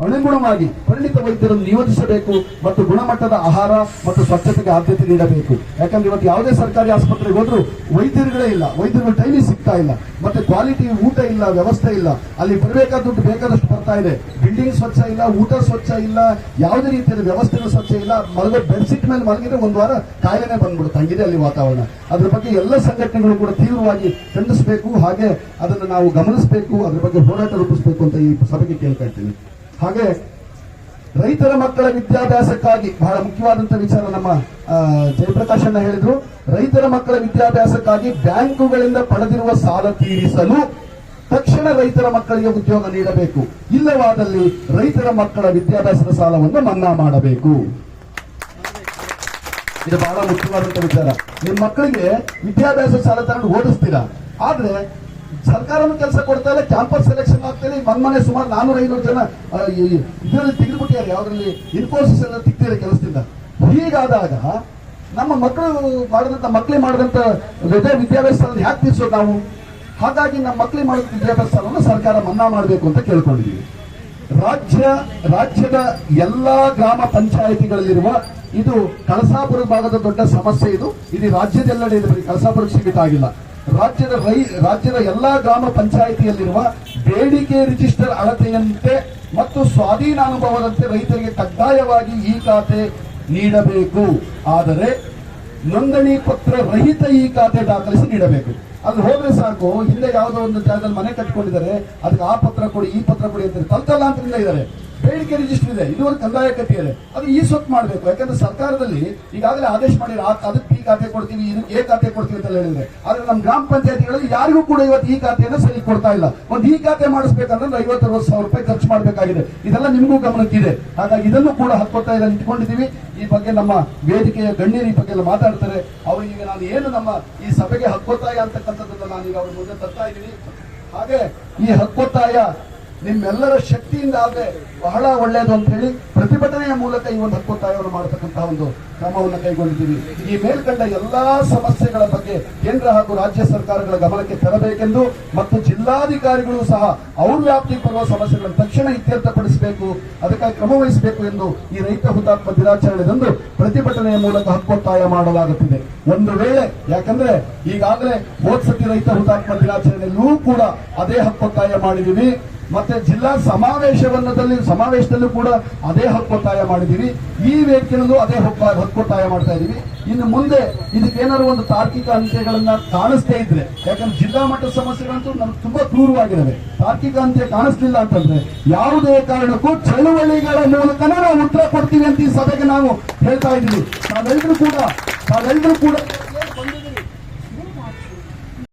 ಅನುಗುಣವಾಗಿ ಪರಿಣಿತ ವೈದ್ಯರನ್ನು ನಿಯೋಜಿಸಬೇಕು ಮತ್ತು ಗುಣಮಟ್ಟದ ಆಹಾರ ಮತ್ತು ಸ್ವಚ್ಛತೆಗೆ ಆದ್ಯತೆ ನೀಡಬೇಕು. ಯಾಕಂದ್ರೆ ಇವತ್ತು ಯಾವುದೇ ಸರ್ಕಾರಿ ಆಸ್ಪತ್ರೆಗೆ ಹೋದ್ರೂ ವೈದ್ಯರುಗಳೇ ಇಲ್ಲ, ವೈದ್ಯರುಗಳು ಟೈಮಿಗೆ ಸಿಗ್ತಾ ಇಲ್ಲ, ಮತ್ತೆ ಕ್ವಾಲಿಟಿ ಊಟ ಇಲ್ಲ, ವ್ಯವಸ್ಥೆ ಇಲ್ಲ. ಅಲ್ಲಿ ಬರಬೇಕಾದ ದುಡ್ಡು ಬೇಕಾದಷ್ಟು ಬರ್ತಾ ಇದೆ, ಬಿಲ್ಡಿಂಗ್ ಸ್ವಚ್ಛ ಇಲ್ಲ, ಊಟ ಸ್ವಚ್ಛ ಇಲ್ಲ, ಯಾವುದೇ ರೀತಿಯ ವ್ಯವಸ್ಥೆನೂ ಸ್ವಚ್ಛ ಇಲ್ಲ. ಮಲಗೋ ಬೆಡ್ಶೀಟ್ ಮೇಲೆ ಮಲಗಿದ್ರೆ ಒಂದು ವಾರ ಕಾಯಿಲೆನೇ ಬಂದ್ಬಿಡುತ್ತೆ, ಹಂಗಿದೆ ಅಲ್ಲಿ ವಾತಾವರಣ. ಅದ್ರ ಬಗ್ಗೆ ಎಲ್ಲ ಸಂಘಟನೆಗಳು ಕೂಡ ತೀವ್ರವಾಗಿ ಖಂಡಿಸಬೇಕು, ಹಾಗೆ ಅದನ್ನು ನಾವು ಗಮನಿಸಬೇಕು, ಅದ್ರ ಬಗ್ಗೆ ಹೋರಾಟ ರೂಪಿಸಬೇಕು ಅಂತ ಈ ಸಭೆಗೆ ಕೇಳ್ಕೊಳ್ತೀನಿ. ಹಾಗೆ ರೈತರ ಮಕ್ಕಳ ವಿದ್ಯಾಭ್ಯಾಸಕ್ಕಾಗಿ ಬಹಳ ಮುಖ್ಯವಾದಂತಹ ವಿಚಾರ ನಮ್ಮ ಜಯಪ್ರಕಾಶ್ ಅಣ್ಣ ಹೇಳಿದ್ರು. ರೈತರ ಮಕ್ಕಳ ವಿದ್ಯಾಭ್ಯಾಸಕ್ಕಾಗಿ ಬ್ಯಾಂಕುಗಳಿಂದ ಪಡೆದಿರುವ ಸಾಲ ತೀರಿಸಲು ತಕ್ಷಣ ರೈತರ ಮಕ್ಕಳಿಗೆ ಉದ್ಯೋಗ ನೀಡಬೇಕು, ಇಲ್ಲವಾದಲ್ಲಿ ರೈತರ ಮಕ್ಕಳ ವಿದ್ಯಾಭ್ಯಾಸದ ಸಾಲವನ್ನು ಮನ್ನಾ ಮಾಡಬೇಕು. ಇದು ಬಹಳ ಮುಖ್ಯವಾದಂತಹ ವಿಚಾರ. ನಿಮ್ಮ ಮಕ್ಕಳಿಗೆ ವಿದ್ಯಾಭ್ಯಾಸ ಸಾಲ ತಗೊಂಡು ಓದಿಸ್ತೀರಾ, ಆದ್ರೆ ಸರ್ಕಾರನು ಕೆಲಸ ಕೊಡ್ತಾ ಇಲ್ಲ, ಕ್ಯಾಂಪಸ್ ಸೆಲೆಕ್ಷನ್ ಆಗ್ತಾ ಇಲ್ಲ. ಮೊನ್ನೆ ಸುಮಾರು 400-500 ಜನ ಇದರಲ್ಲಿ ತೆಗೆದುಬಿಟ್ಟಿದ್ದಾರೆ, ಯಾವ್ದ್ರಲ್ಲಿ ಇನ್ಫೋಸಿಸ್ ಎಲ್ಲ ತಿಕ್ತಿದ್ದಾರೆ ಕೆಲಸದಿಂದ. ಹೀಗಾದಾಗ ನಮ್ಮ ಮಕ್ಕಳಿಗೆ ಮಾಡಿದಂತ ವಿದ್ಯಾಭ್ಯಾಸ ಹ್ಯಾಕ್ ತೀರ್ಸೋದು ನಾವು? ಹಾಗಾಗಿ ನಮ್ಮ ಮಕ್ಕಳಿಗೆ ಮಾಡಿದ ವಿದ್ಯಾಭ್ಯಾಸ ಸಾಲವನ್ನು ಸರ್ಕಾರ ಮನ್ನಾ ಮಾಡಬೇಕು ಅಂತ ಕೇಳ್ಕೊಂಡಿದ್ದೀವಿ. ರಾಜ್ಯದ ಎಲ್ಲಾ ಗ್ರಾಮ ಪಂಚಾಯಿತಿಗಳಲ್ಲಿರುವ, ಇದು ಕಳಸಾಪುರ ಭಾಗದ ದೊಡ್ಡ ಸಮಸ್ಯೆ, ಇದು ರಾಜ್ಯದೆಲ್ಲೆಡೆ ಇದೆ, ಬರೀ ಕಳಸಾಪುರಕ್ಕೆ ಸೀಮಿತ ಆಗಿಲ್ಲ. ರಾಜ್ಯದ ಎಲ್ಲಾ ಗ್ರಾಮ ಪಂಚಾಯಿತಿಯಲ್ಲಿರುವ ಬೇಡಿಕೆ ರಿಜಿಸ್ಟರ್ ಅಳತೆಯಂತೆ ಮತ್ತು ಸ್ವಾಧೀನಾನುಭವದಂತೆ ರೈತರಿಗೆ ಕಡ್ಡಾಯವಾಗಿ ಈ ಖಾತೆ ನೀಡಬೇಕು. ಆದರೆ ನೋಂದಣಿ ಪತ್ರ ರಹಿತ ಈ ಖಾತೆ ದಾಖಲಿಸಿ ನೀಡಬೇಕು. ಅಲ್ಲಿ ಹೋದ್ರೆ ಸಾಕು, ಹಿಂದೆ ಯಾವುದೋ ಒಂದು ಜಾಗದಲ್ಲಿ ಮನೆ ಕಟ್ಕೊಂಡಿದ್ದಾರೆ, ಅದಕ್ಕೆ ಆ ಪತ್ರ ಕೊಡಿ, ಈ ಪತ್ರ ಕೊಡಿ ಅಂತಾರೆ, ತಲತಲಾಂತರದಿಂದ ಇದ್ದಾರೆ. ಬೇಡಿಕೆ ರಿಜಿಸ್ಟರ್ ಇದೆ, ಇದು ಒಂದು ಕಂದಾಯ ಕಟ್ಟಿ ಇದೆ, ಅದು ಈ ಸ್ವತ್ತು ಮಾಡಬೇಕು. ಯಾಕಂದ್ರೆ ಸರ್ಕಾರದಲ್ಲಿ ಈಗಾಗಲೇ ಆದೇಶ ಮಾಡಿದ್ರೆ ಅದಕ್ಕೆ ಈ ಖಾತೆ ಕೊಡ್ತೀವಿ, ಇದಕ್ಕೆ ಎ ಖಾತೆ ಕೊಡ್ತೀವಿ ಅಂತ ಹೇಳಿದ್ರೆ, ಆದ್ರೆ ನಮ್ಮ ಗ್ರಾಮ ಪಂಚಾಯತಿಗಳಲ್ಲಿ ಯಾರಿಗೂ ಕೂಡ ಇವತ್ತು ಈ ಖಾತೆಯನ್ನು ಸರಿ ಕೊಡ್ತಾ ಇಲ್ಲ. ಒಂದು ಈ ಖಾತೆ ಮಾಡಿಸ್ಬೇಕಂದ್ರೆ 50-60 ಸಾವಿರ ರೂಪಾಯಿ ಖರ್ಚು ಮಾಡಬೇಕಾಗಿದೆ. ಇದೆಲ್ಲ ನಿಮಗೂ ಗಮನಕ್ಕಿದೆ. ಹಾಗಾಗಿ ಇದನ್ನು ಕೂಡ ಹಕ್ಕೊತ್ತಾಯದಲ್ಲಿ ಇಟ್ಕೊಂಡಿದ್ದೀವಿ. ಈ ಬಗ್ಗೆ ನಮ್ಮ ವೇದಿಕೆಯ ಗಣ್ಯರು ಈ ಬಗ್ಗೆ ಎಲ್ಲ ಮಾತಾಡ್ತಾರೆ. ಅವರಿಗೆ ನಾನು ಏನು ನಮ್ಮ ಈ ಸಭೆಗೆ ಹಕ್ಕೊತ್ತಾಯ ಅಂತಕ್ಕಂಥದ್ದನ್ನು ನಾನೀಗ ಅವ್ರ ಮುಂದೆ ತರ್ತಾ ಇದ್ದೀನಿ. ಹಾಗೆ ಈ ಹಕ್ಕೊತ್ತಾಯ ನಿಮ್ಮೆಲ್ಲರ ಶಕ್ತಿಯಿಂದ ಆದ್ರೆ ಬಹಳ ಒಳ್ಳೆಯದು ಅಂತ ಹೇಳಿ ಪ್ರತಿಭಟನೆಯ ಮೂಲಕ ಈ ಒಂದು ಹಕ್ಕೊತ್ತಾಯವನ್ನು ಮಾಡತಕ್ಕಂತಹ ಒಂದು ಕ್ರಮವನ್ನು ಕೈಗೊಂಡಿದ್ದೀವಿ. ಈ ಮೇಲ್ಕಂಡ ಎಲ್ಲಾ ಸಮಸ್ಯೆಗಳ ಬಗ್ಗೆ ಕೇಂದ್ರ ಹಾಗೂ ರಾಜ್ಯ ಸರ್ಕಾರಗಳ ಗಮನಕ್ಕೆ ತರಬೇಕೆಂದು ಮತ್ತು ಜಿಲ್ಲಾಧಿಕಾರಿಗಳು ಸಹ ಅವ್ರ ವ್ಯಾಪ್ತಿಗೆ ಬರುವ ಸಮಸ್ಯೆಗಳನ್ನು ತಕ್ಷಣ ಇತ್ಯರ್ಥಪಡಿಸಬೇಕು, ಅದಕ್ಕಾಗಿ ಕ್ರಮ ವಹಿಸಬೇಕು ಎಂದು ಈ ರೈತ ಹುತಾತ್ಮ ದಿನಾಚರಣೆದಂದು ಪ್ರತಿಭಟನೆಯ ಮೂಲಕ ಹಕ್ಕೊತ್ತಾಯ ಮಾಡಲಾಗುತ್ತಿದೆ. ಒಂದು ವೇಳೆ, ಯಾಕಂದ್ರೆ ಈಗಾಗಲೇ ಹೋದ್ಸತಿ ರೈತ ಹುತಾತ್ಮ ದಿನಾಚರಣೆಯಲ್ಲೂ ಕೂಡ ಅದೇ ಹಕ್ಕೊತ್ತಾಯ ಮಾಡಿದೀವಿ, ಮತ್ತೆ ಜಿಲ್ಲಾ ಸಮಾವೇಶದಲ್ಲೂ ಕೂಡ ಅದೇ ಹಕ್ಕೊತ್ತಾಯ ಮಾಡಿದೀವಿ. ಈ ವೇದಿಕೆಯಲ್ಲೂ ಅದೇ ಹಕ್ಕೊತ್ತಾಯ ಮಾಡ್ತಾ ಇದೀವಿ. ಇನ್ನು ಮುಂದೆ ಇದಕ್ಕೇನಾದ್ರು ಒಂದು ತಾರ್ಕಿಕ ಅಂತ್ಯಗಳನ್ನ ಕಾಣಿಸ್ತೇ ಇದ್ರೆ, ಯಾಕಂದ್ರೆ ಜಿಲ್ಲಾ ಮಟ್ಟದ ಸಮಸ್ಯೆಗಳಂತೂ ನಮ್ಗೆ ತುಂಬಾ ದೂರವಾಗಿದ್ದಾವೆ, ತಾರ್ಕಿಕ ಅಂತ್ಯ ಕಾಣಿಸ್ಲಿಲ್ಲ ಅಂತಂದ್ರೆ ಯಾವುದೇ ಕಾರಣಕ್ಕೂ ಚಳುವಳಿಗಳ ಮೂಲಕನೇ ನಾವು ಉತ್ತರ ಕೊಡ್ತೀವಿ ಅಂತ ಈ ಸಭೆಗೆ ನಾವು ಹೇಳ್ತಾ ಇದ್ದೀವಿ. ತಾವೆಲ್ಲರೂ ಕೂಡ